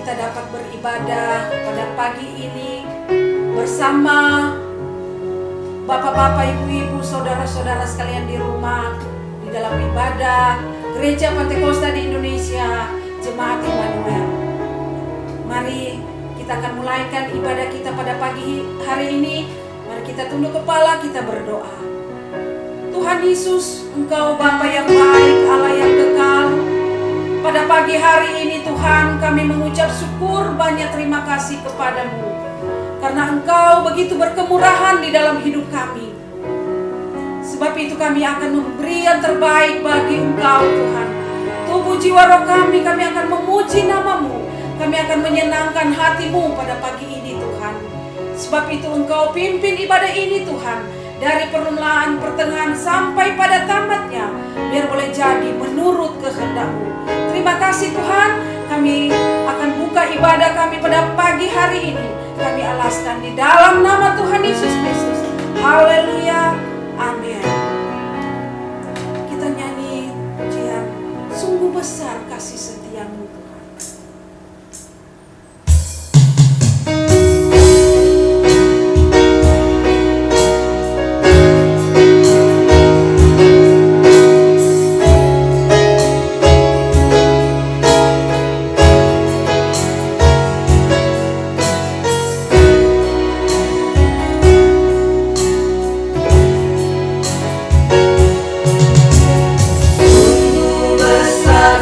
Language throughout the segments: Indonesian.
kita dapat beribadah pada pagi ini bersama bapak-bapak, ibu-ibu, saudara-saudara sekalian di rumah, di dalam ibadah Gereja Pantekosta di Indonesia, Jemaat Immanuel. Mari kita akan mulaikan ibadah kita pada pagi hari ini. Mari kita tunduk kepala, kita berdoa. Tuhan Yesus, Engkau Bapa yang baik, Allah yang kekal. Pada pagi hari ini Tuhan, kami mengucap syukur banyak terima kasih kepadamu. Karena Engkau begitu berkemurahan di dalam hidup kami. Sebab itu kami akan memberi yang terbaik bagi Engkau Tuhan. Tubuh jiwa roh kami akan memuji namamu. Kami akan menyenangkan hatimu pada pagi ini Tuhan. Sebab itu Engkau pimpin ibadah ini Tuhan. Dari permulaan, pertengahan sampai pada tamatnya, biar boleh jadi menurut kehendak-Mu. Terima kasih Tuhan, kami akan buka ibadah kami pada pagi hari ini. Kami alaskan di dalam nama Tuhan Yesus Kristus. Haleluya, amin. Kita nyanyi pujian, sungguh besar kasih setiamu Tuhan.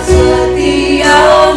Setiamu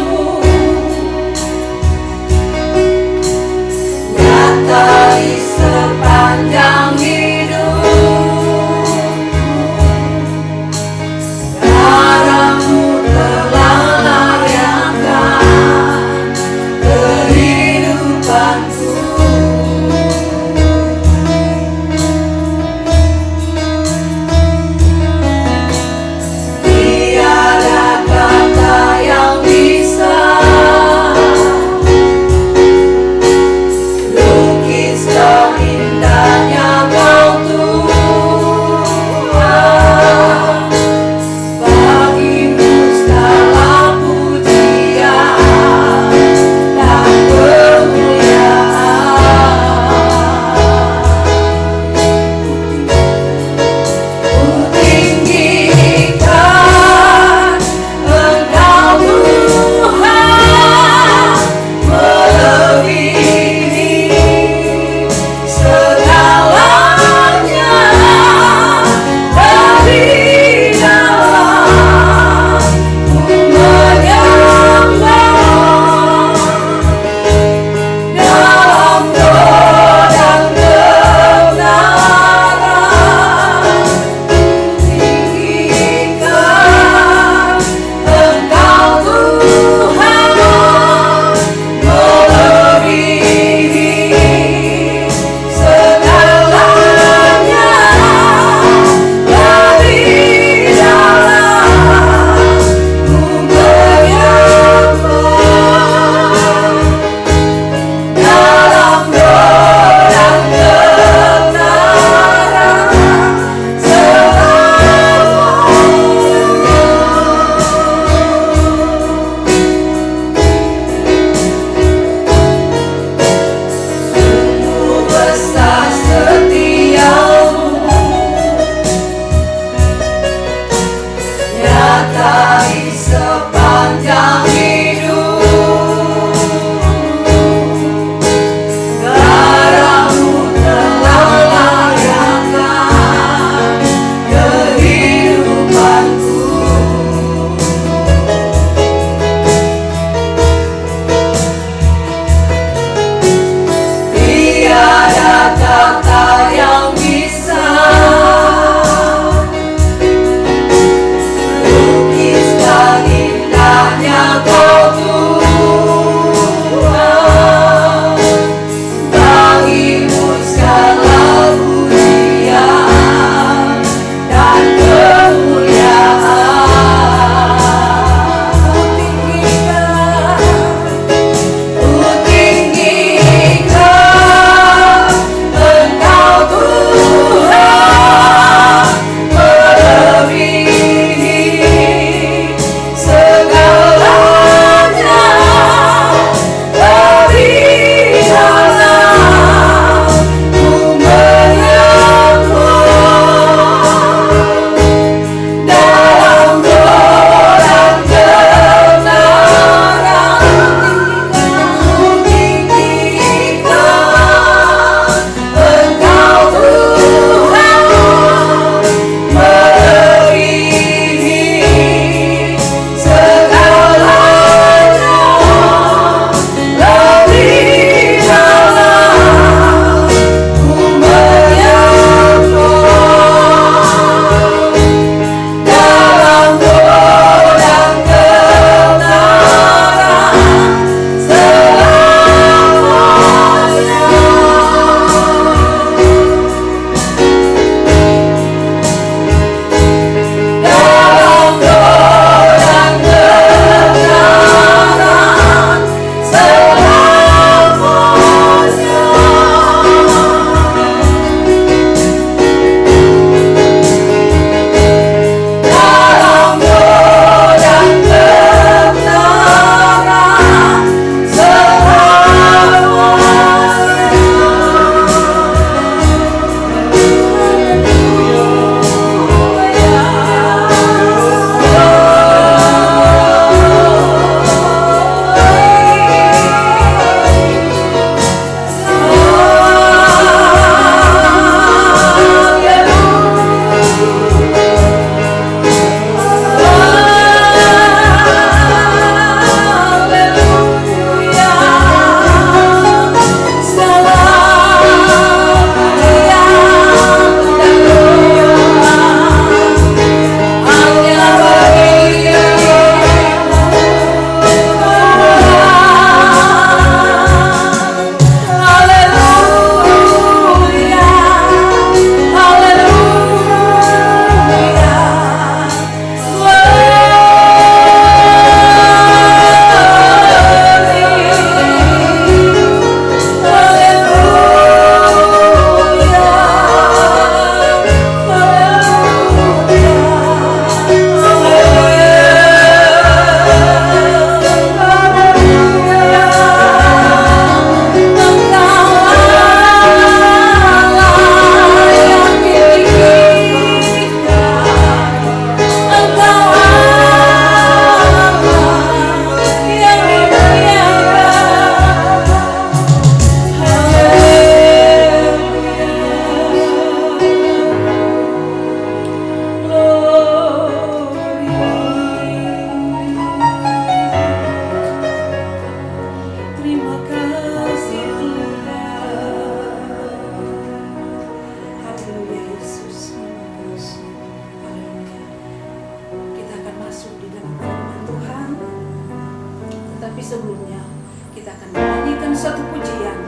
menyanyikan satu pujian.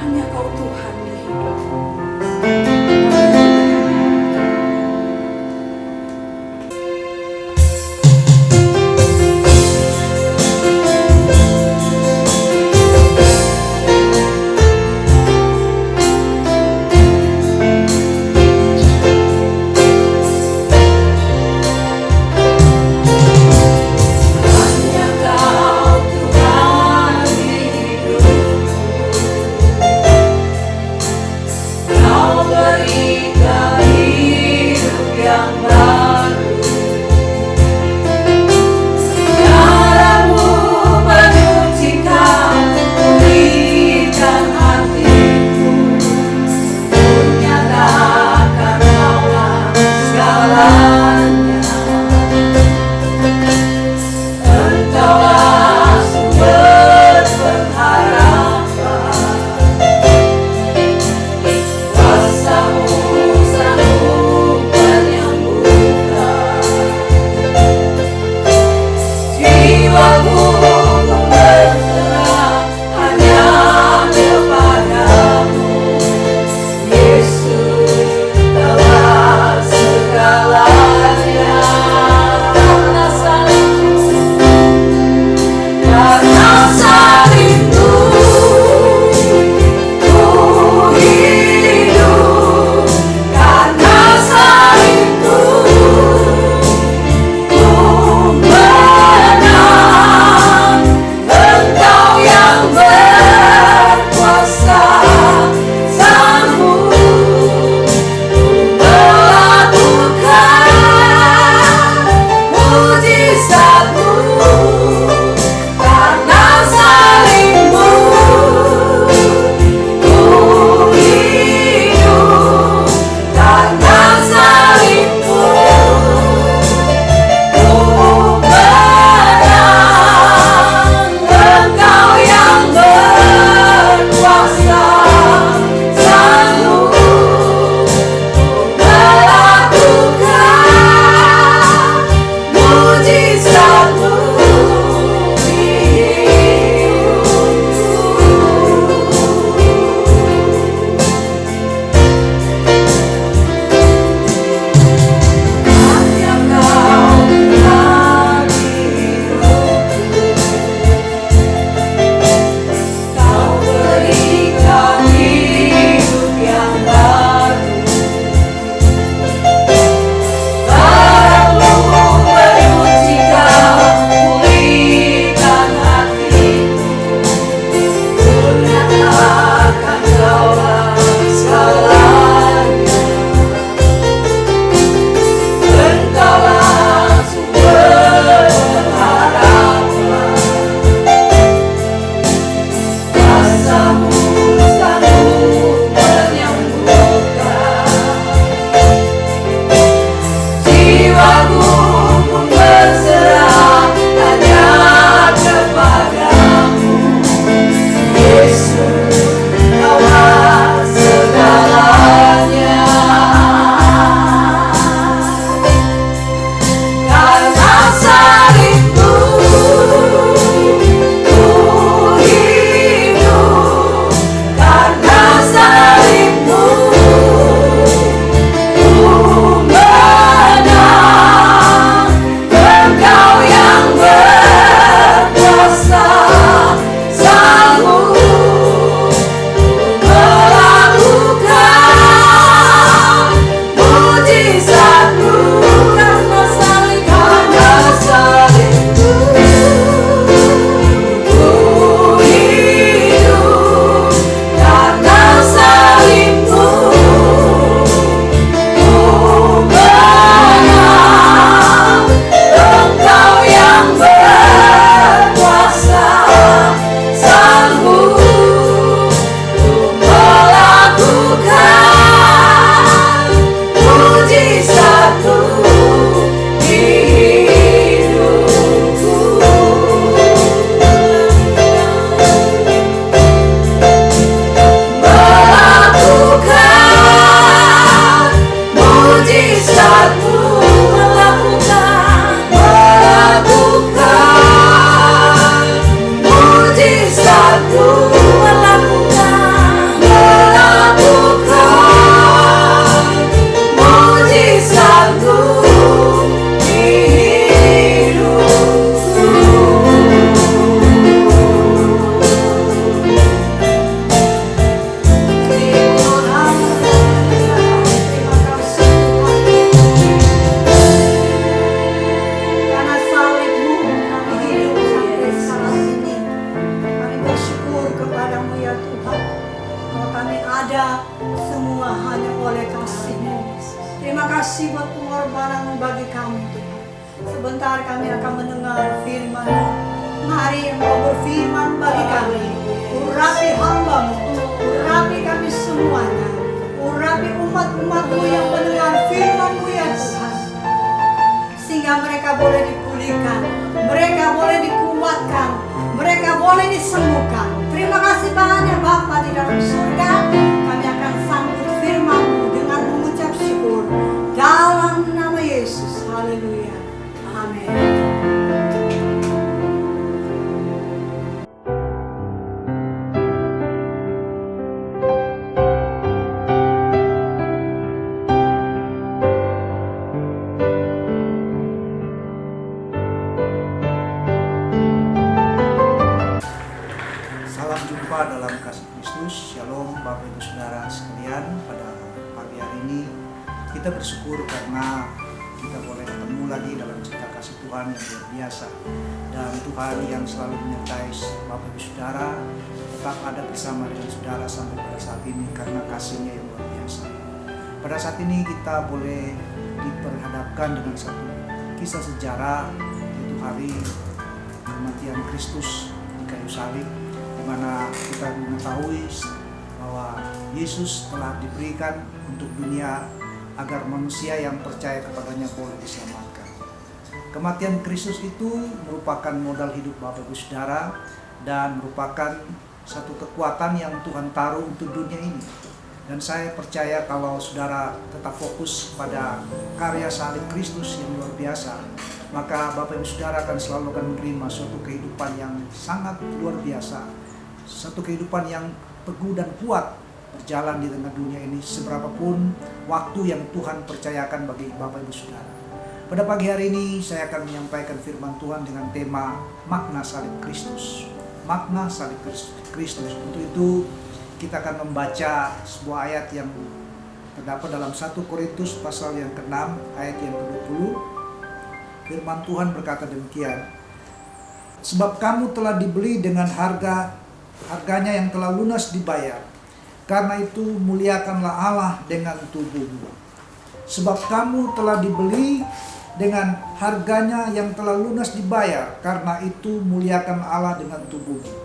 Hanya Kau Tuhan di hidupku. Over ya Tuhan. Kalau kami ada semua hanya oleh kasih-Mu. Terima kasih buat pengorbanan bagi kami Tuhan. Sebentar kami akan mendengar firman-Mu. Mari Engkau berfirman bagi kami. Urapi hamba-Mu, urapi kami semuanya. Urapi umat-umat-Mu yang mendengar firman-Mu ya Tuhan. Sehingga mereka boleh dipulihkan, mereka boleh dikuatkan, mereka boleh disembuhkan. Terima kasih banyak Bapa di dalam surga. Kami akan sambut firman-Mu dengan mengucap syukur dalam nama Yesus. Haleluya. Amin. Dalam kasih Kristus. Shalom Bapak Ibu Saudara sekalian. Pada pagi hari ini kita bersyukur karena kita boleh ketemu lagi dalam cerita kasih Tuhan yang luar biasa, dan Tuhan yang selalu menyertai Bapak Ibu Saudara tetap ada bersama dengan saudara sampai pada saat ini karena kasih-Nya yang luar biasa. Pada saat ini kita boleh diperhadapkan dengan satu kisah sejarah, yaitu hari kematian Kristus di kayu salib, di mana kita mengetahui bahwa Yesus telah diberikan untuk dunia agar manusia yang percaya kepadanya boleh diselamatkan. Kematian Kristus itu merupakan modal hidup Bapak Ibu Saudara dan merupakan satu kekuatan yang Tuhan taruh untuk dunia ini. Dan saya percaya kalau saudara tetap fokus pada karya salib Kristus yang luar biasa, maka Bapak Ibu Saudara akan selalu menerima suatu kehidupan yang sangat luar biasa. Satu kehidupan yang teguh dan kuat berjalan di tengah dunia ini seberapapun waktu yang Tuhan percayakan bagi Bapak Ibu Saudara. Pada pagi hari ini saya akan menyampaikan firman Tuhan dengan tema makna salib Kristus. Makna salib Kristus. Untuk itu kita akan membaca sebuah ayat yang terdapat dalam 1 Korintus pasal yang ke-6 ayat yang ke-20. Firman Tuhan berkata demikian. Sebab kamu telah dibeli dengan harganya yang telah lunas dibayar. Karena itu muliakanlah Allah dengan tubuhmu. Sebab kamu telah dibeli dengan harganya yang telah lunas dibayar. Karena itu muliakan Allah dengan tubuhmu.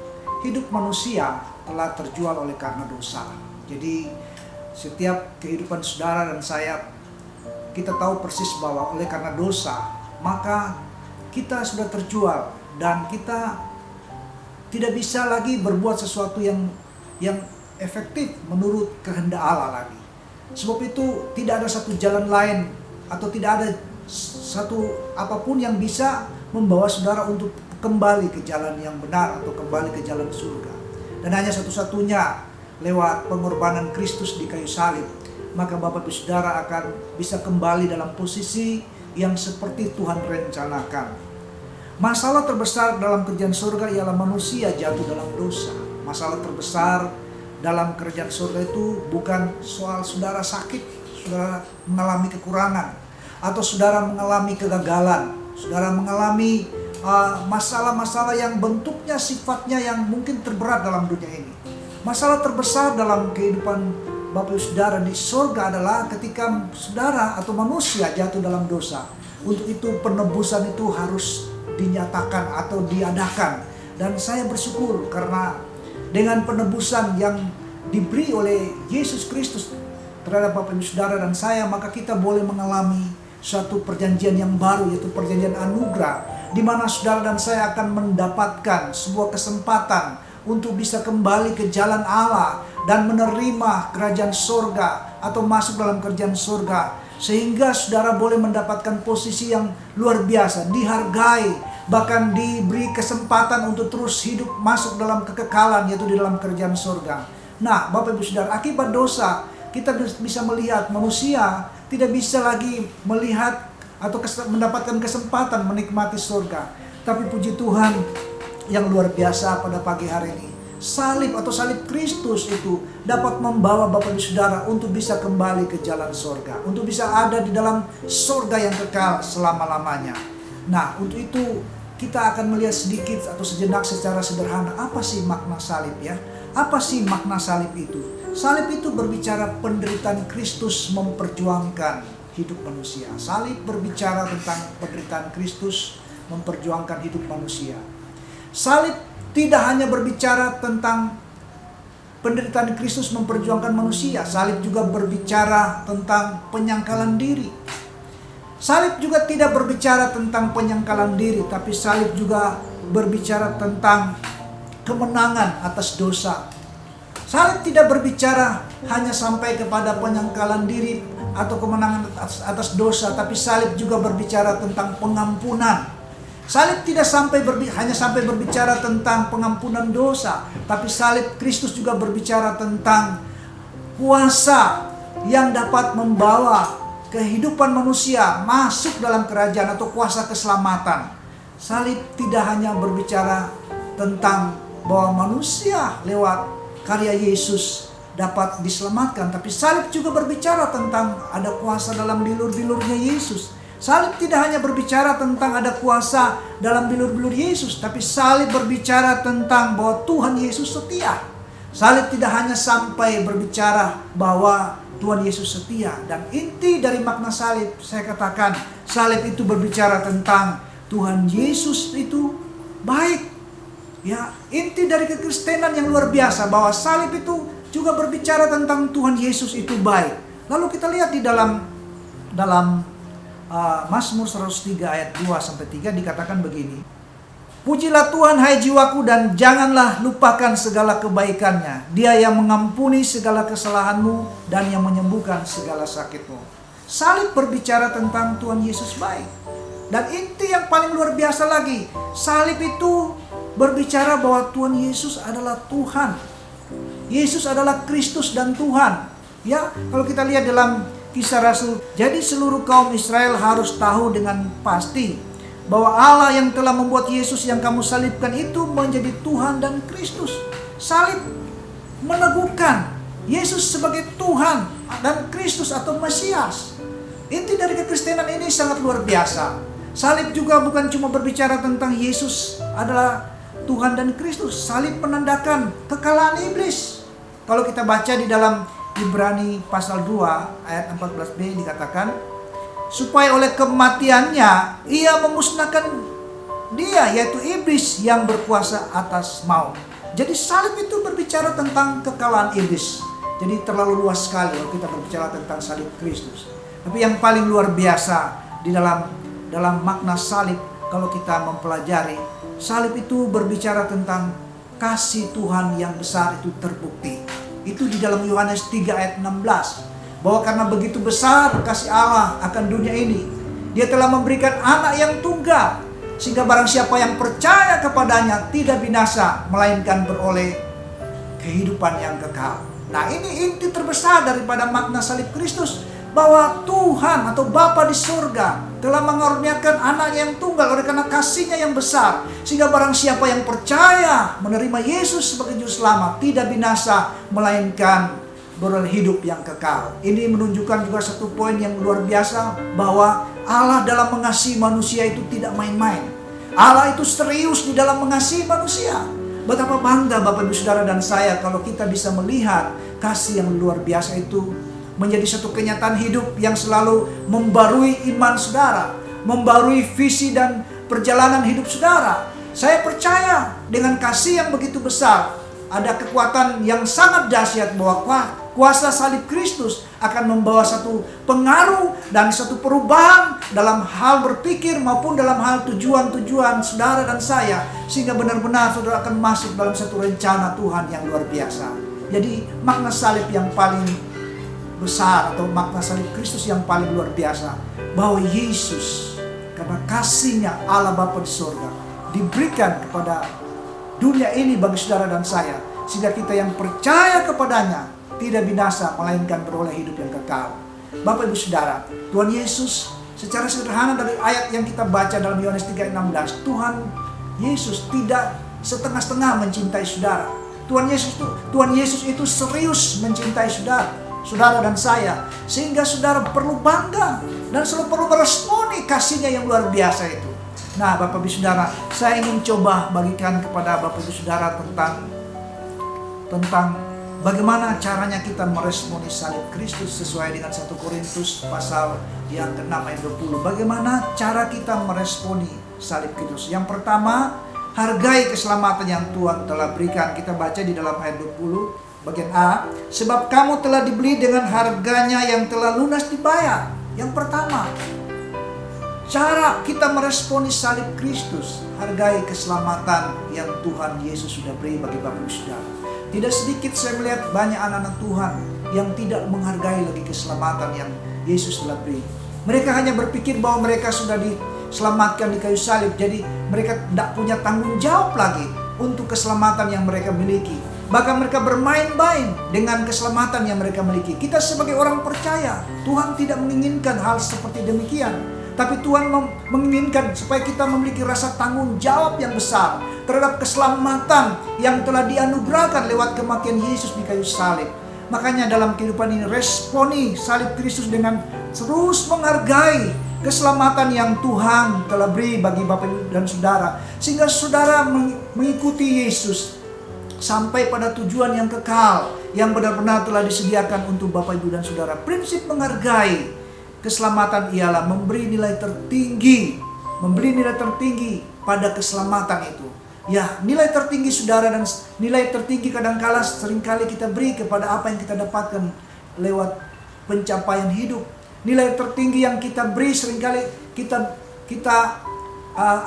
Hidup manusia telah terjual oleh karena dosa. Jadi setiap kehidupan saudara dan saya, kita tahu persis bahwa oleh karena dosa, maka kita sudah terjual dan kita tidak bisa lagi berbuat sesuatu yang efektif menurut kehendak Allah lagi. Sebab itu tidak ada satu jalan lain atau tidak ada satu apapun yang bisa membawa saudara untuk kembali ke jalan yang benar atau kembali ke jalan surga. Dan hanya satu-satunya lewat pengorbanan Kristus di kayu salib, maka Bapak Ibu Saudara akan bisa kembali dalam posisi yang seperti Tuhan rencanakan. Masalah terbesar dalam kerajaan surga ialah manusia jatuh dalam dosa. Masalah terbesar dalam kerajaan surga itu bukan soal saudara sakit, saudara mengalami kekurangan, atau saudara mengalami kegagalan, saudara mengalami masalah-masalah yang bentuknya sifatnya yang mungkin terberat dalam dunia ini. Masalah terbesar dalam kehidupan Bapak Ibu Saudara di surga adalah ketika saudara atau manusia jatuh dalam dosa. Untuk itu penebusan itu harus dinyatakan atau diadakan. Dan saya bersyukur karena dengan penebusan yang diberi oleh Yesus Kristus terhadap Bapak Ibu Saudara dan saya, maka kita boleh mengalami suatu perjanjian yang baru, yaitu perjanjian anugerah, di mana saudara dan saya akan mendapatkan sebuah kesempatan untuk bisa kembali ke jalan Allah dan menerima kerajaan surga atau masuk dalam kerajaan surga. Sehingga saudara boleh mendapatkan posisi yang luar biasa, dihargai, bahkan diberi kesempatan untuk terus hidup masuk dalam kekekalan, yaitu di dalam kerajaan surga. Nah, Bapak Ibu Saudara, akibat dosa kita bisa melihat manusia tidak bisa lagi melihat atau mendapatkan kesempatan menikmati surga. Tapi puji Tuhan yang luar biasa pada pagi hari ini, salib atau salib Kristus itu dapat membawa Bapak Ibu Saudara untuk bisa kembali ke jalan surga, untuk bisa ada di dalam surga yang kekal selama-lamanya. Nah, untuk itu kita akan melihat sedikit atau sejenak secara sederhana apa sih makna salib ya. Apa sih makna salib itu? Salib itu berbicara penderitaan Kristus memperjuangkan hidup manusia. Salib berbicara tentang penderitaan Kristus memperjuangkan hidup manusia. Salib tidak hanya berbicara tentang penderitaan Kristus memperjuangkan manusia. Salib juga berbicara tentang penyangkalan diri. Salib juga tidak berbicara tentang penyangkalan diri, tapi salib juga berbicara tentang kemenangan atas dosa. Salib tidak berbicara hanya sampai kepada penyangkalan diri atau kemenangan atas dosa, tapi salib juga berbicara tentang pengampunan. Salib tidak hanya sampai berbicara tentang pengampunan dosa, tapi salib Kristus juga berbicara tentang kuasa yang dapat membawa kehidupan manusia masuk dalam kerajaan atau kuasa keselamatan. Salib tidak hanya berbicara tentang bahwa manusia lewat karya Yesus dapat diselamatkan, tapi salib juga berbicara tentang ada kuasa dalam bilur-bilurnya Yesus. Salib tidak hanya berbicara tentang ada kuasa dalam bilur-bilur Yesus, tapi salib berbicara tentang bahwa Tuhan Yesus setia. Salib tidak hanya sampai berbicara bahwa Tuhan Yesus setia, dan inti dari makna salib, saya katakan, salib itu berbicara tentang Tuhan Yesus itu baik. Ya, inti dari kekristenan yang luar biasa bahwa salib itu juga berbicara tentang Tuhan Yesus itu baik. Lalu kita lihat di dalam Mazmur 103 ayat 2-3 dikatakan begini. Pujilah Tuhan hai jiwaku, dan janganlah lupakan segala kebaikannya. Dia yang mengampuni segala kesalahanmu dan yang menyembuhkan segala sakitmu. Salib berbicara tentang Tuhan Yesus baik. Dan inti yang paling luar biasa lagi, salib itu berbicara bahwa Tuhan Yesus adalah Tuhan. Yesus adalah Kristus dan Tuhan. Ya, kalau kita lihat dalam Kisah Rasul, jadi seluruh kaum Israel harus tahu dengan pasti bahwa Allah yang telah membuat Yesus yang kamu salibkan itu menjadi Tuhan dan Kristus. Salib meneguhkan Yesus sebagai Tuhan dan Kristus atau Mesias. Inti dari kekristenan ini sangat luar biasa. Salib juga bukan cuma berbicara tentang Yesus adalah Tuhan dan Kristus. Salib menandakan kekalahan iblis. Kalau kita baca di dalam Ibrani pasal 2 ayat 14b dikatakan, supaya oleh kematiannya ia memusnahkan dia, yaitu iblis yang berkuasa atas maut. Jadi salib itu berbicara tentang kekalahan iblis. Jadi terlalu luas sekali kalau kita berbicara tentang salib Kristus. Tapi yang paling luar biasa di dalam makna salib, kalau kita mempelajari, salib itu berbicara tentang kasih Tuhan yang besar itu terbukti. Itu di dalam Yohanes 3 ayat 16. Bahwa karena begitu besar kasih Allah akan dunia ini, Dia telah memberikan anak yang tunggal, sehingga barang siapa yang percaya kepadanya tidak binasa, melainkan beroleh kehidupan yang kekal. Nah, ini inti terbesar daripada makna salib Kristus, bahwa Tuhan atau Bapa di surga telah mengaruniakan anak yang tunggal oleh karena kasihnya yang besar, sehingga barang siapa yang percaya menerima Yesus sebagai juru selamat tidak binasa, melainkan beroleh hidup yang kekal. Ini menunjukkan juga satu poin yang luar biasa, bahwa Allah dalam mengasihi manusia itu tidak main-main. Allah itu serius di dalam mengasihi manusia. Betapa bangga Bapak Ibu Saudara dan saya kalau kita bisa melihat kasih yang luar biasa itu menjadi satu kenyataan hidup yang selalu membarui iman saudara, membarui visi dan perjalanan hidup saudara. Saya percaya dengan kasih yang begitu besar, ada kekuatan yang sangat dahsyat bahwa kuasa salib Kristus akan membawa satu pengaruh dan satu perubahan dalam hal berpikir maupun dalam hal tujuan-tujuan saudara dan saya, sehingga benar-benar saudara akan masuk dalam satu rencana Tuhan yang luar biasa. Jadi makna salib yang paling besar atau makna salib Kristus yang paling luar biasa, bahwa Yesus karena kasihnya Allah Bapa di surga diberikan kepada dunia ini bagi saudara dan saya, sehingga kita yang percaya kepadanya tidak binasa, melainkan beroleh hidup yang kekal. Bapak Ibu Saudara, Tuhan Yesus secara sederhana dari ayat yang kita baca dalam Yohanes 3:16, Tuhan Yesus tidak setengah-setengah mencintai saudara. Tuhan Yesus itu serius mencintai saudara dan saya, sehingga saudara perlu bangga dan selalu perlu meresponi kasihnya yang luar biasa itu. Nah, Bapak Ibu Saudara, saya ingin coba bagikan kepada Bapak Ibu Saudara tentang tentang bagaimana caranya kita meresponi salib Kristus sesuai dengan 1 Korintus pasal yang ke-6 ayat 20. Bagaimana cara kita meresponi salib Kristus? Yang pertama, hargai keselamatan yang Tuhan telah berikan. Kita baca di dalam ayat 20 bagian A, sebab kamu telah dibeli dengan harganya yang telah lunas dibayar. Yang pertama, cara kita meresponi salib Kristus, hargai keselamatan yang Tuhan Yesus sudah beri bagi Bapak Ibu Saudara. Tidak sedikit saya melihat banyak anak-anak Tuhan yang tidak menghargai lagi keselamatan yang Yesus telah beri. Mereka hanya berpikir bahwa mereka sudah diselamatkan di kayu salib, jadi mereka tidak punya tanggung jawab lagi untuk keselamatan yang mereka miliki. Bahkan mereka bermain-main dengan keselamatan yang mereka miliki. Kita sebagai orang percaya, Tuhan tidak menginginkan hal seperti demikian. Tapi Tuhan menginginkan supaya kita memiliki rasa tanggung jawab yang besar terhadap keselamatan yang telah dianugerahkan lewat kematian Yesus di kayu salib. Makanya dalam kehidupan ini, responi salib Kristus dengan terus menghargai keselamatan yang Tuhan telah beri bagi Bapak Ibu dan Saudara. Sehingga saudara mengikuti Yesus sampai pada tujuan yang kekal yang benar-benar telah disediakan untuk Bapak Ibu dan Saudara. Prinsip menghargai keselamatan ialah memberi nilai tertinggi pada keselamatan itu. Ya, nilai tertinggi saudara dan nilai tertinggi kadangkala seringkali kita beri kepada apa yang kita dapatkan lewat pencapaian hidup. Nilai tertinggi yang kita beri seringkali kita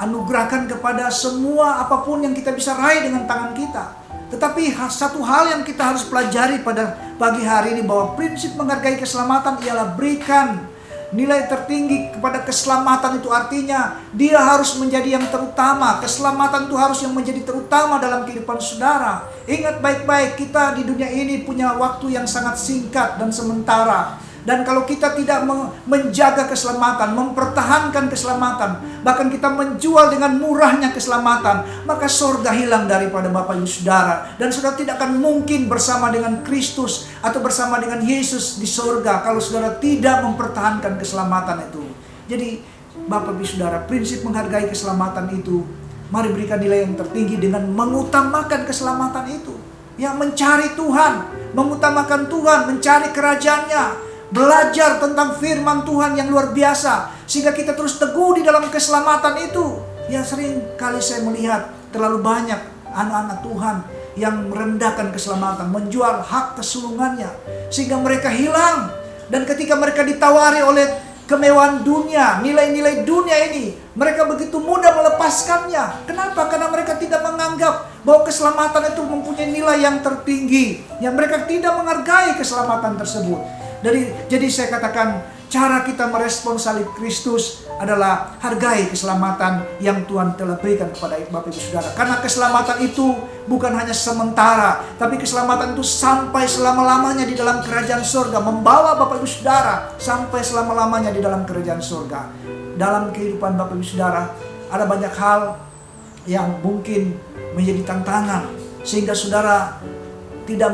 anugerahkan kepada semua apapun yang kita bisa raih dengan tangan kita. Tetapi satu hal yang kita harus pelajari pada pagi hari ini, bahwa prinsip menghargai keselamatan ialah berikan nilai tertinggi kepada keselamatan. Itu artinya dia harus menjadi yang terutama. Keselamatan itu harus yang menjadi terutama dalam kehidupan saudara. Ingat baik-baik, kita di dunia ini punya waktu yang sangat singkat dan sementara. Dan kalau kita tidak menjaga keselamatan, mempertahankan keselamatan, bahkan kita menjual dengan murahnya keselamatan, maka surga hilang daripada Bapak Ibu Saudara. Dan saudara tidak akan mungkin bersama dengan Kristus atau bersama dengan Yesus di surga kalau saudara tidak mempertahankan keselamatan itu. Jadi Bapak Ibu Saudara, prinsip menghargai keselamatan itu, mari berikan nilai yang tertinggi dengan mengutamakan keselamatan itu. Ya, mencari Tuhan, mengutamakan Tuhan, mencari kerajaan-Nya, belajar tentang firman Tuhan yang luar biasa sehingga kita terus teguh di dalam keselamatan itu. Ya, sering kali saya melihat terlalu banyak anak-anak Tuhan yang merendahkan keselamatan, menjual hak kesulungannya sehingga mereka hilang. Dan ketika mereka ditawari oleh kemewahan dunia, nilai-nilai dunia ini, mereka begitu mudah melepaskannya. Kenapa? Karena mereka tidak menganggap bahwa keselamatan itu mempunyai nilai yang tertinggi, yang mereka tidak menghargai keselamatan tersebut. Jadi saya katakan, cara kita merespon salib Kristus adalah hargai keselamatan yang Tuhan telah berikan kepada Bapak Ibu Saudara. Karena keselamatan itu bukan hanya sementara, tapi keselamatan itu sampai selama-lamanya di dalam kerajaan surga, membawa Bapak Ibu Saudara sampai selama-lamanya di dalam kerajaan surga. Dalam kehidupan Bapak Ibu Saudara ada banyak hal yang mungkin menjadi tantangan sehingga saudara tidak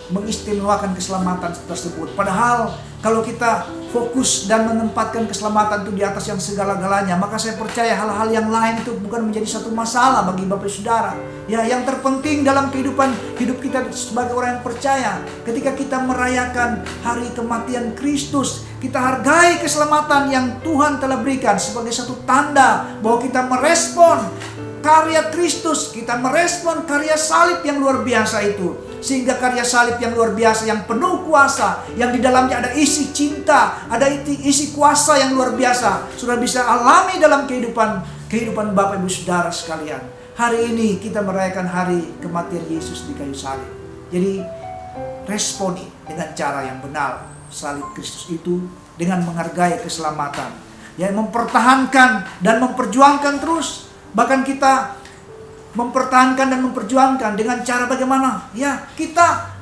mengistimewakan keselamatan tersebut. Padahal kalau kita fokus dan menempatkan keselamatan itu di atas yang segala-galanya, maka saya percaya hal-hal yang lain itu bukan menjadi satu masalah bagi Bapak Saudara. Ya, yang terpenting dalam kehidupan hidup kita sebagai orang yang percaya, ketika kita merayakan hari kematian Kristus, kita hargai keselamatan yang Tuhan telah berikan sebagai satu tanda bahwa kita merespon karya Kristus, kita merespon karya salib yang luar biasa itu. Sehingga karya salib yang luar biasa, yang penuh kuasa, yang di dalamnya ada isi cinta, ada isi kuasa yang luar biasa, sudah bisa alami dalam kehidupan Bapak Ibu Saudara sekalian. Hari ini kita merayakan hari kematian Yesus di kayu salib. Jadi responi dengan cara yang benar salib Kristus itu dengan menghargai keselamatan, yang mempertahankan dan memperjuangkan terus. Bahkan kita mempertahankan dan memperjuangkan dengan cara bagaimana? Ya, kita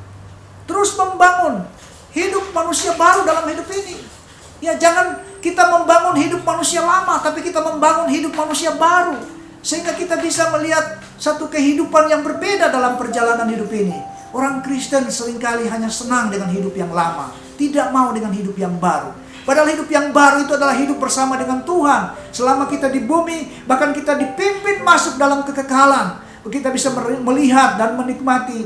terus membangun hidup manusia baru dalam hidup ini. Ya, jangan kita membangun hidup manusia lama, tapi kita membangun hidup manusia baru. Sehingga kita bisa melihat satu kehidupan yang berbeda dalam perjalanan hidup ini. Orang Kristen seringkali hanya senang dengan hidup yang lama, tidak mau dengan hidup yang baru. Padahal hidup yang baru itu adalah hidup bersama dengan Tuhan. Selama kita di bumi, bahkan kita dipimpin masuk dalam kekekalan. Kita bisa melihat dan menikmati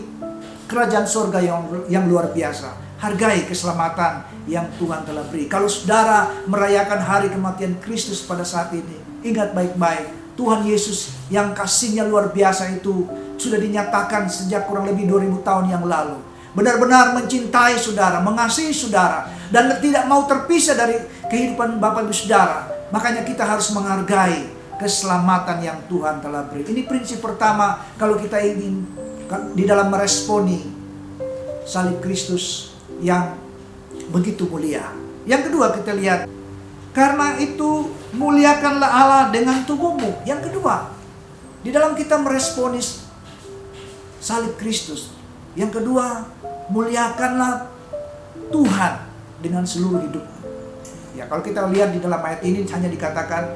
kerajaan surga yang luar biasa. Hargai keselamatan yang Tuhan telah beri. Kalau saudara merayakan hari kematian Kristus pada saat ini, ingat baik-baik, Tuhan Yesus yang kasihnya luar biasa itu sudah dinyatakan sejak kurang lebih 2000 tahun yang lalu. Benar-benar mencintai saudara, mengasihi saudara, dan tidak mau terpisah dari kehidupan Bapak Ibu saudara. Makanya kita harus menghargai keselamatan yang Tuhan telah beri. Ini prinsip pertama kalau kita ingin di dalam meresponi salib Kristus yang begitu mulia. Yang kedua kita lihat, karena itu muliakanlah Allah dengan tubuhmu. Yang kedua, di dalam kita meresponi salib Kristus, yang kedua, muliakanlah Tuhan dengan seluruh hidupmu. Ya, kalau kita lihat di dalam ayat ini hanya dikatakan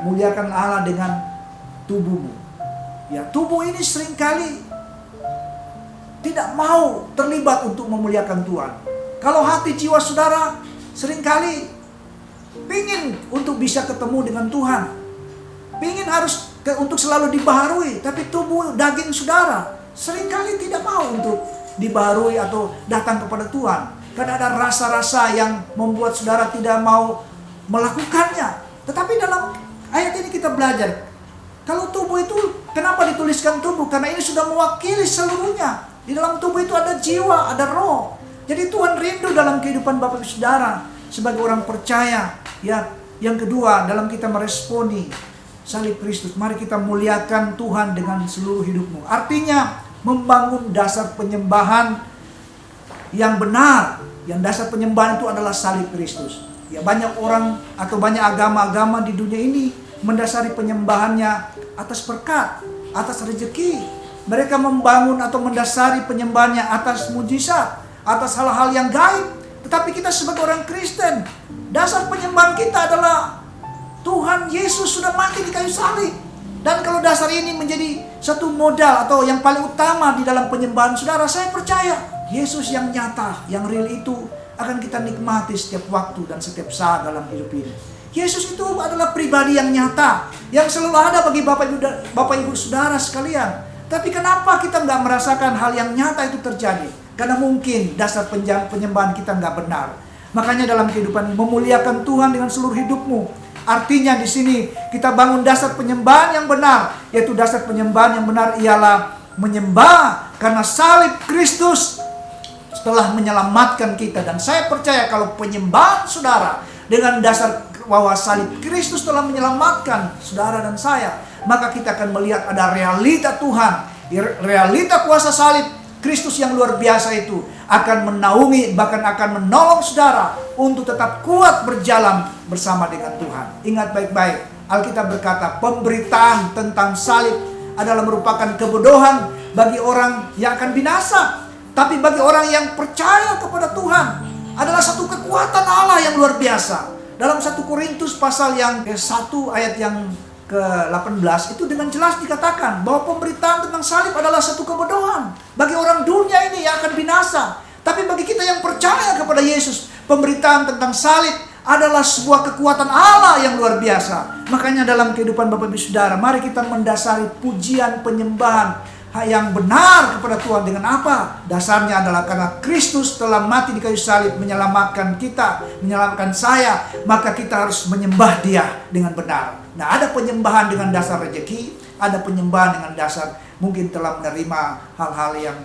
muliakanlah Allah dengan tubuhmu. Ya, tubuh ini seringkali tidak mau terlibat untuk memuliakan Tuhan. Kalau hati jiwa saudara seringkali pingin untuk bisa ketemu dengan Tuhan, pingin harus untuk selalu dibaharui, tapi tubuh daging saudara seringkali tidak mau untuk dibaharui atau datang kepada Tuhan. Karena ada rasa-rasa yang membuat saudara tidak mau melakukannya. Tetapi dalam ayat ini kita belajar, kalau tubuh itu, kenapa dituliskan tubuh? Karena ini sudah mewakili seluruhnya. Di dalam tubuh itu ada jiwa, ada roh. Jadi Tuhan rindu dalam kehidupan Bapak Ibu saudara sebagai orang percaya. Ya, yang kedua, dalam kita meresponi salib Kristus, mari kita muliakan Tuhan dengan seluruh hidupmu. Artinya membangun dasar penyembahan yang benar. Yang dasar penyembahan itu adalah salib Kristus. Ya, banyak orang atau banyak agama-agama di dunia ini mendasari penyembahannya atas berkat, atas rezeki. Mereka membangun atau mendasari penyembahannya atas mujizat, atas hal-hal yang gaib. Tetapi kita sebagai orang Kristen, dasar penyembahan kita adalah Tuhan Yesus sudah mati di kayu salib. Dan kalau dasar ini menjadi satu modal atau yang paling utama di dalam penyembahan saudara, saya percaya Yesus yang nyata, yang real itu akan kita nikmati setiap waktu dan setiap saat dalam hidup ini. Yesus itu adalah pribadi yang nyata, yang selalu ada bagi Bapak Ibu saudara sekalian. Tapi kenapa kita nggak merasakan hal yang nyata itu terjadi? Karena mungkin dasar penyembahan kita nggak benar. Makanya dalam kehidupan ini memuliakan Tuhan dengan seluruh hidupmu. Artinya di sini kita bangun dasar penyembahan yang benar, yaitu dasar penyembahan yang benar ialah menyembah karena salib Kristus telah menyelamatkan kita. Dan saya percaya kalau penyembahan saudara dengan dasar bahwa salib Kristus telah menyelamatkan saudara dan saya, maka kita akan melihat ada realita Tuhan, realita kuasa salib Kristus yang luar biasa itu akan menaungi, bahkan akan menolong saudara untuk tetap kuat berjalan bersama dengan Tuhan. Ingat baik-baik, Alkitab berkata pemberitaan tentang salib adalah merupakan kebodohan bagi orang yang akan binasa, tapi bagi orang yang percaya kepada Tuhan adalah satu kekuatan Allah yang luar biasa. Dalam 1 Korintus pasal yang ke-1 ayat yang ke-18 itu dengan jelas dikatakan bahwa pemberitaan tentang salib adalah satu kebodohan bagi orang dunia ini yang akan binasa. Tapi bagi kita yang percaya kepada Yesus, pemberitaan tentang salib adalah sebuah kekuatan Allah yang luar biasa. Makanya dalam kehidupan Bapak Ibu saudara, mari kita mendasari pujian penyembahan yang benar kepada Tuhan dengan apa? Dasarnya adalah karena Kristus telah mati di kayu salib menyelamatkan kita, menyelamatkan saya, maka kita harus menyembah Dia dengan benar. Nah, ada penyembahan dengan dasar rezeki, ada penyembahan dengan dasar mungkin telah menerima hal-hal yang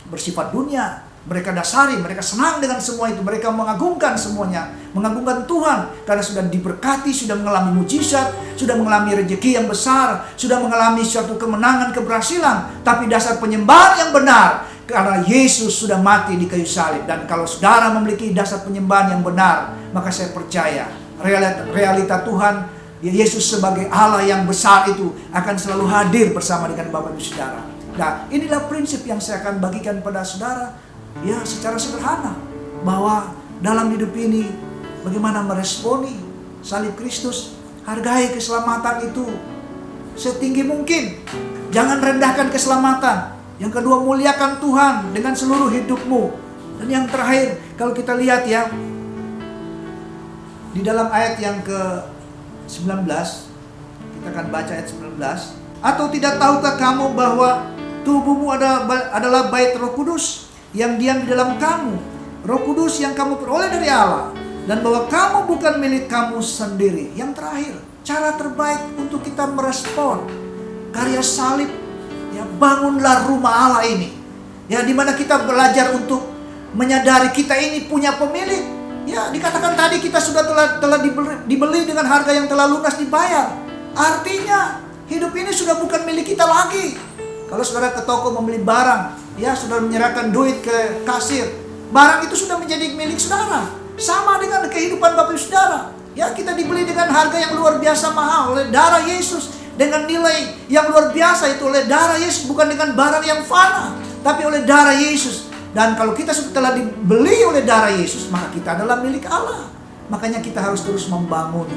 bersifat dunia. Mereka dasari, mereka senang dengan semua itu, mereka mengagungkan semuanya, mengagungkan Tuhan karena sudah diberkati, sudah mengalami mujizat, sudah mengalami rezeki yang besar, sudah mengalami suatu kemenangan, keberhasilan. Tapi dasar penyembahan yang benar karena Yesus sudah mati di kayu salib. Dan kalau saudara memiliki dasar penyembahan yang benar, maka saya percaya realita Tuhan, Yesus sebagai Allah yang besar itu akan selalu hadir bersama dengan Bapak Ibu saudara. Nah, inilah prinsip yang saya akan bagikan pada saudara. Ya, secara sederhana, bahwa dalam hidup ini bagaimana meresponi salib Kristus. Hargai keselamatan itu setinggi mungkin. Jangan rendahkan keselamatan. Yang kedua, muliakan Tuhan dengan seluruh hidupmu. Dan yang terakhir, kalau kita lihat ya, di dalam ayat yang ke-19, kita akan baca ayat 19. Atau tidak tahukah kamu bahwa Tubuhmu adalah bait Roh Kudus yang diam di dalam kamu, Roh Kudus yang kamu peroleh dari Allah, dan bahwa kamu bukan milik kamu sendiri. Yang terakhir, cara terbaik untuk kita merespon karya salib, ya, bangunlah rumah Allah ini, ya, di mana kita belajar untuk menyadari kita ini punya pemilik. Ya, dikatakan tadi kita sudah telah dibeli dengan harga yang telah lunas dibayar. Artinya hidup ini sudah bukan milik kita lagi. Kalau saudara ke toko membeli barang, ya, saudara menyerahkan duit ke kasir, barang itu sudah menjadi milik saudara. Sama dengan kehidupan Bapak Ibu Saudara. Ya, kita dibeli dengan harga yang luar biasa mahal oleh darah Yesus, dengan nilai yang luar biasa, itu oleh darah Yesus, bukan dengan barang yang fana, tapi oleh darah Yesus. Dan kalau kita telah dibeli oleh darah Yesus, maka kita adalah milik Allah. Makanya kita harus terus membangun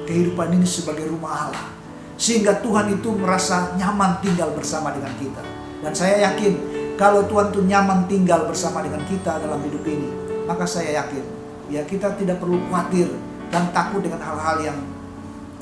kehidupan ini sebagai rumah Allah, sehingga Tuhan itu merasa nyaman tinggal bersama dengan kita. Dan saya yakin kalau Tuhan itu nyaman tinggal bersama dengan kita dalam hidup ini, maka saya yakin, ya, kita tidak perlu khawatir dan takut dengan hal-hal yang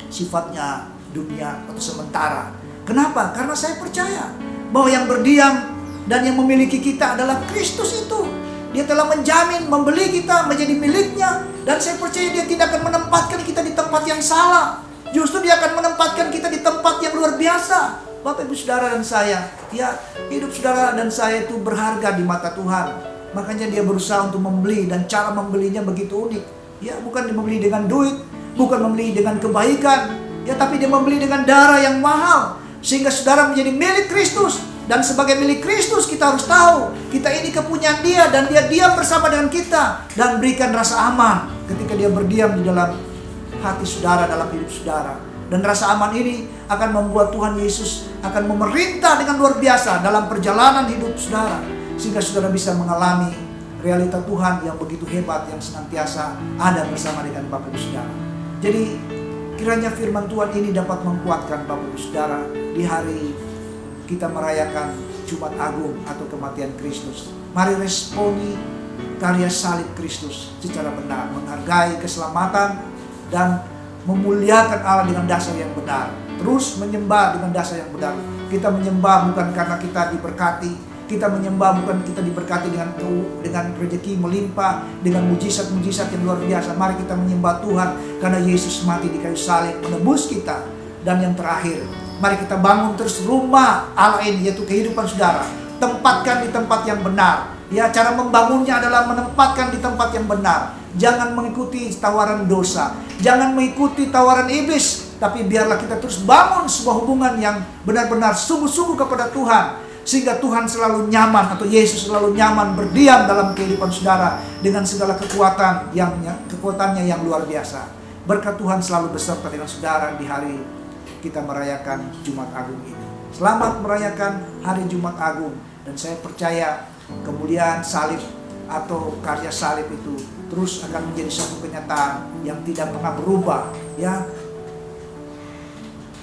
sifatnya dunia atau sementara. Kenapa? Karena saya percaya bahwa yang berdiam dan yang memiliki kita adalah Kristus itu. Dia telah menjamin, membeli kita menjadi miliknya. Dan saya percaya Dia tidak akan menempatkan kita di tempat yang salah. Justru Dia akan menempatkan kita di tempat yang luar biasa. Bapak Ibu Saudara dan saya, ya, hidup saudara dan saya itu berharga di mata Tuhan. Makanya Dia berusaha untuk membeli, dan cara membelinya begitu unik. Ya, bukan membeli dengan duit, bukan membeli dengan kebaikan, ya, tapi Dia membeli dengan darah yang mahal, sehingga saudara menjadi milik Kristus. Dan sebagai milik Kristus, kita harus tahu kita ini kepunyaan Dia, dan Dia diam bersama dengan kita dan berikan rasa aman ketika Dia berdiam di dalam hati saudara, dalam hidup saudara. Dan rasa aman ini akan membuat Tuhan Yesus akan memerintah dengan luar biasa dalam perjalanan hidup saudara, sehingga saudara bisa mengalami realita Tuhan yang begitu hebat, yang senantiasa ada bersama dengan Bapak Ibu Saudara. Jadi kiranya firman Tuhan ini dapat menguatkan Bapak Ibu Saudara di hari kita merayakan Jumat Agung atau kematian Kristus. Mari responi karya salib Kristus secara benar, menghargai keselamatan dan memuliakan Allah dengan dasar yang benar. Terus menyembah dengan dasar yang benar. Kita menyembah bukan karena kita diberkati, kita menyembah bukan kita diberkati dengan rezeki melimpah, dengan mujizat-mujizat yang luar biasa. Mari kita menyembah Tuhan karena Yesus mati di kayu salib menebus kita. Dan yang terakhir, mari kita bangun terus rumah Allah ini, yaitu kehidupan saudara. Tempatkan di tempat yang benar. Ya, cara membangunnya adalah menempatkan di tempat yang benar. Jangan mengikuti tawaran dosa, jangan mengikuti tawaran iblis, tapi biarlah kita terus bangun sebuah hubungan yang benar-benar sungguh-sungguh kepada Tuhan, sehingga Tuhan selalu nyaman, atau Yesus selalu nyaman berdiam dalam kehidupan saudara dengan segala kekuatannya yang luar biasa. Berkat Tuhan selalu beserta dengan saudara di hari kita merayakan Jumat Agung ini. Selamat merayakan hari Jumat Agung, dan saya percaya kemuliaan salib atau karya salib itu terus akan menjadi satu kenyataan yang tidak pernah berubah. Ya,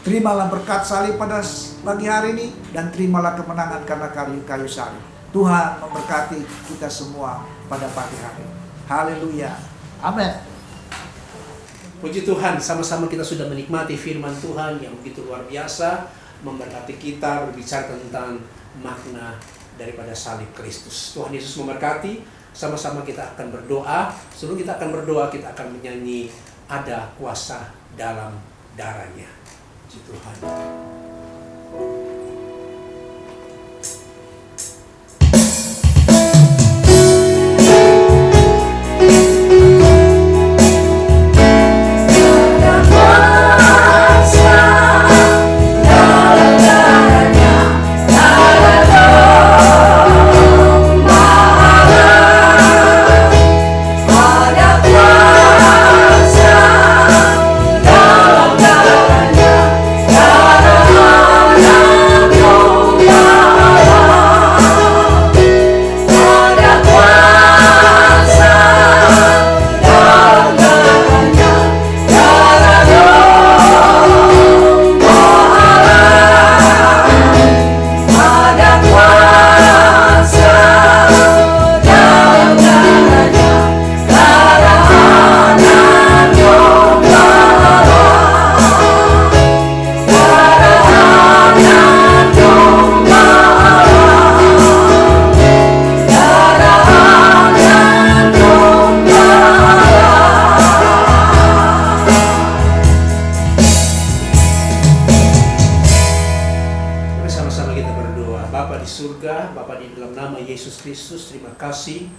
terimalah berkat salib pada pagi hari ini, dan terimalah kemenangan karena kayu salib. Tuhan memberkati kita semua pada pagi hari. Haleluya. Amin. Puji Tuhan, sama-sama kita sudah menikmati firman Tuhan yang begitu luar biasa, memberkati kita, berbicara tentang makna daripada salib Kristus. Tuhan Yesus memberkati. Sama-sama kita akan berdoa. Sebelum kita akan berdoa, kita akan menyanyi "Ada Kuasa Dalam Darahnya". Puji Tuhan. Dalam darahnya, Bapa, di dalam nama Yesus Kristus, terima kasih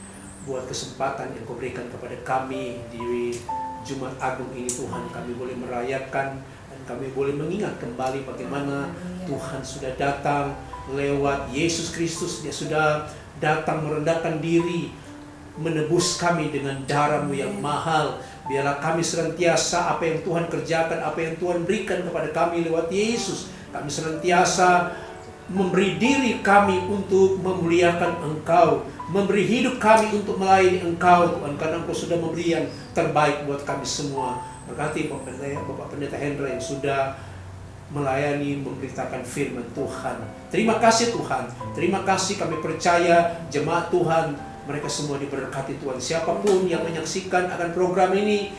buat kesempatan yang Kau berikan kepada kami di Jumat Agung ini Tuhan. Kami boleh merayakan dan kami boleh mengingat kembali bagaimana Tuhan sudah datang lewat Yesus Kristus. Dia sudah datang merendahkan diri, menebus kami dengan darah-Mu yang mahal. Biarlah kami senantiasa apa yang Tuhan kerjakan, apa yang Tuhan berikan kepada kami lewat Yesus, kami senantiasa memberi diri kami untuk memuliakan Engkau, memberi hidup kami untuk melayani Engkau Tuhan, karena Engkau sudah memberi yang terbaik buat kami semua. Berkati Bapak Pendeta Hendra yang sudah melayani, memberitakan firman Tuhan. Terima kasih Tuhan, terima kasih. Kami percaya jemaat Tuhan, mereka semua diberkati Tuhan. Siapapun yang menyaksikan akan program ini,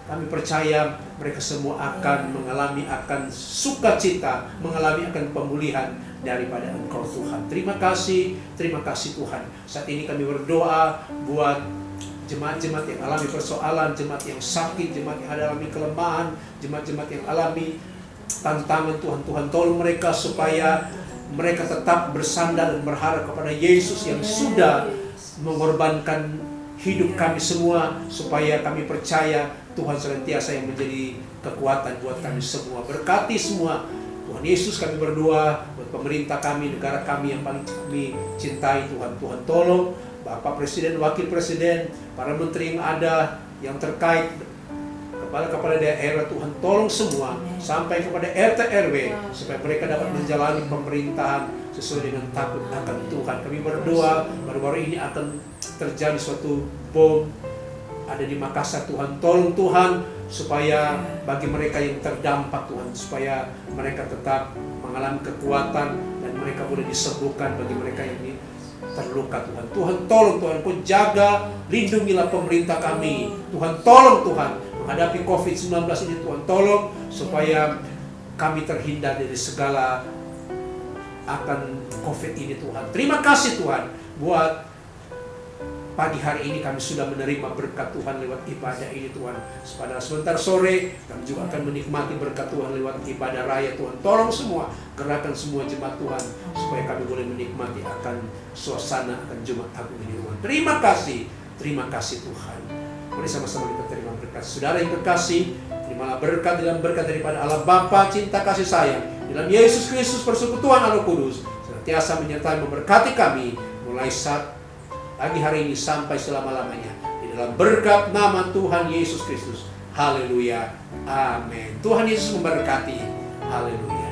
kami percaya mereka semua akan mengalami akan sukacita, mengalami akan pemulihan daripada Engkau Tuhan. Terima kasih Tuhan. Saat ini kami berdoa buat jemaat-jemaat yang alami persoalan, jemaat yang sakit, jemaat yang alami kelemahan, jemaat-jemaat yang alami tantangan Tuhan. Tuhan tolong mereka supaya mereka tetap bersandar dan berharap kepada Yesus yang sudah mengorbankan hidup kami semua, supaya kami percaya Tuhan senantiasa yang menjadi kekuatan buat kami semua. Berkati semua Tuhan Yesus. Kami berdoa buat pemerintah kami, negara kami yang paling kami cintai Tuhan. Tuhan tolong Bapak Presiden, Wakil Presiden, para menteri yang ada, yang terkait, kepala-kepala daerah, Tuhan tolong semua sampai kepada RT RW, supaya mereka dapat menjalani pemerintahan sesuai dengan takut akan Tuhan. Kami berdoa baru-baru ini akan terjadi suatu bom ada di Makassar. Tuhan tolong Tuhan, supaya bagi mereka yang terdampak Tuhan, supaya mereka tetap mengalami kekuatan dan mereka boleh disembuhkan bagi mereka yang terluka Tuhan. Tuhan tolong Tuhan, Kau jaga, lindungilah pemerintah kami. Tuhan tolong Tuhan, menghadapi COVID-19 ini Tuhan tolong, supaya kami terhindar dari segala akan COVID ini Tuhan. Terima kasih Tuhan buat pagi hari ini kami sudah menerima berkat Tuhan lewat ibadah ini Tuhan. Pada sebentar sore kami juga akan menikmati berkat Tuhan lewat ibadah raya Tuhan. Tolong semua, gerakan semua jemaat Tuhan, supaya kami boleh menikmati akan suasana akan Jumat Agung ini Tuhan. Terima kasih Tuhan. Mari sama-sama kita terima berkat. Saudara yang kekasih, terimalah berkat dalam berkat daripada Allah Bapa, cinta kasih sayang, dalam Yesus Kristus, persekutuan Allah Kudus, senantiasa menyertai memberkati kami mulai saat pagi hari ini sampai selama-lamanya, di dalam berkat nama Tuhan Yesus Kristus. Haleluya. Amin. Tuhan Yesus memberkati. Haleluya.